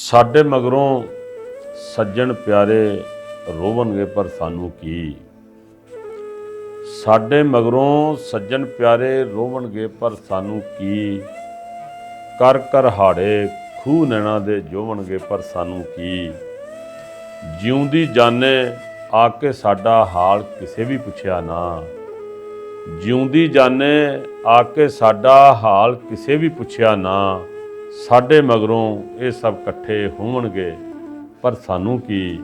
ਸਾਡੇ ਮਗਰੋਂ ਸੱਜਣ ਪਿਆਰੇ ਰੋਵਣਗੇ ਪਰ ਸਾਨੂੰ ਕੀ। ਸਾਡੇ ਮਗਰੋਂ ਸੱਜਣ ਪਿਆਰੇ ਰੋਵਣਗੇ ਪਰ ਸਾਨੂੰ ਕੀ। ਕਰ ਕਰ ਹਾੜੇ ਖੂਹ ਨੈਣਾ ਦੇ ਜੋਵਣਗੇ ਪਰ ਸਾਨੂੰ ਕੀ। ਜਿਉਂਦੀ ਜਾਨੇ ਆ ਕੇ ਸਾਡਾ ਹਾਲ ਕਿਸੇ ਵੀ ਪੁੱਛਿਆ ਨਾ। ਜਿਉਂਦੀ ਜਾਨੇ ਆ ਕੇ ਸਾਡਾ ਹਾਲ ਕਿਸੇ ਵੀ ਪੁੱਛਿਆ ਨਾ। ਸਾਡੇ ਮਗਰੋਂ ਇਹ ਸਭ ਇਕੱਠੇ ਹੋਵਣਗੇ ਪਰ ਸਾਨੂੰ ਕੀ।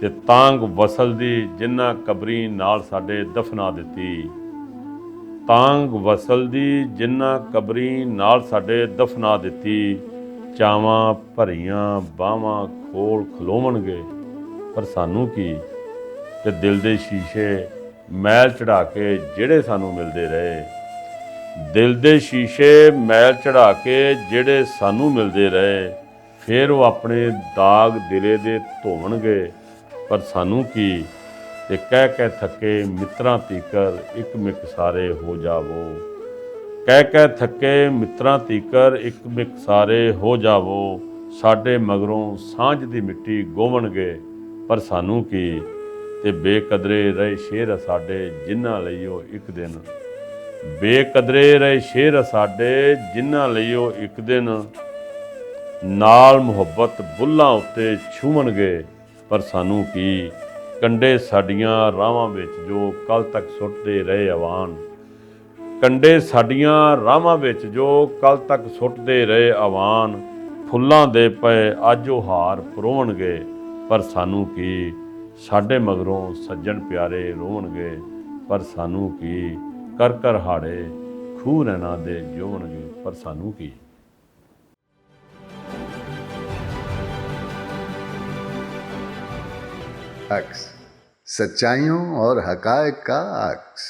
ਤੇ ਤਾਂਗ ਵਸਲ ਦੀ ਜਿਨ੍ਹਾਂ ਕਬਰੀ ਨਾਲ ਸਾਡੇ ਦਫਨਾ ਦਿੱਤੀ। ਤਾਂਗ ਵਸਲ ਦੀ ਜਿਨ੍ਹਾਂ ਕਬਰੀ ਨਾਲ ਸਾਡੇ ਦਫਨਾ ਦਿੱਤੀ। ਚਾਵਾਂ ਭਰੀਆਂ ਬਾਹਾਂ ਖੋਲ ਖਲੋਵਣਗੇ ਪਰ ਸਾਨੂੰ ਕੀ। ਤੇ ਦਿਲ ਦੇ ਸ਼ੀਸ਼ੇ ਮੈਲ ਚੜਾ ਕੇ ਜਿਹੜੇ ਸਾਨੂੰ ਮਿਲਦੇ ਰਹੇ। ਦਿਲ ਦੇ ਸ਼ੀਸ਼ੇ ਮੈਲ ਚੜਾ ਕੇ ਜਿਹੜੇ ਸਾਨੂੰ ਮਿਲਦੇ ਰਹੇ। ਫਿਰ ਉਹ ਆਪਣੇ ਦਾਗ ਦਿਲੇ ਦੇ ਧੋਵਣਗੇ ਪਰ ਸਾਨੂੰ ਕੀ। ਤੇ ਕਹਿ ਕਹਿ ਥੱਕੇ ਮਿੱਤਰਾਂ ਤੀਕਰ ਇੱਕ ਮਿਕ ਸਾਰੇ ਹੋ ਜਾਵੋ। ਕਹਿ ਕਹਿ ਥੱਕੇ ਮਿੱਤਰਾਂ ਤੀਕਰ ਇੱਕ ਮਿਕ ਸਾਰੇ ਹੋ ਜਾਵੋ। ਸਾਡੇ ਮਗਰੋਂ ਸਾਂਝ ਦੀ ਮਿੱਟੀ ਗੋਵਣਗੇ ਪਰ ਸਾਨੂੰ ਕੀ। ਤੇ ਬੇਕਦਰੇ ਰਹੇ ਸ਼ੇਰ ਸਾਡੇ ਜਿਨ੍ਹਾਂ ਲਈ ਉਹ ਇੱਕ ਦਿਨ। ਬੇਕਦਰੇ ਰਹੇ ਸ਼ੇਰ ਸਾਡੇ ਜਿਨ੍ਹਾਂ ਲਈ ਉਹ ਇੱਕ ਦਿਨ। ਨਾਲ ਮੁਹੱਬਤ ਬੁੱਲਾਂ ਉੱਤੇ ਛੂਵਣਗੇ ਪਰ ਸਾਨੂੰ ਕੀ। ਕੰਡੇ ਸਾਡੀਆਂ ਰਾਹਾਂ ਵਿੱਚ ਜੋ ਕੱਲ ਤੱਕ ਸੁੱਟਦੇ ਰਹੇ ਅਵਾਨ। ਕੰਡੇ ਸਾਡੀਆਂ ਰਾਹਾਂ ਵਿੱਚ ਜੋ ਕੱਲ ਤੱਕ ਸੁੱਟਦੇ ਰਹੇ ਅਵਾਨ। ਫੁੱਲਾਂ ਦੇ ਪਏ ਅੱਜ ਉਹ ਹਾਰ ਪਰੋਵਣਗੇ ਪਰ ਸਾਨੂੰ ਕੀ। ਸਾਡੇ ਮਗਰੋਂ ਸੱਜਣ ਪਿਆਰੇ ਰੋਵਣਗੇ ਪਰ ਸਾਨੂੰ ਕੀ। ਕਰ ਕਰ ਹਾੜੇ ਖੂਹ ਨੈਣਾ ਦੇ ਜੋਵਣਗੇ ਪਰ ਸਾਨੂੰ ਕੀ। अक्स, सच्चाइयों और हकायक का अक्स।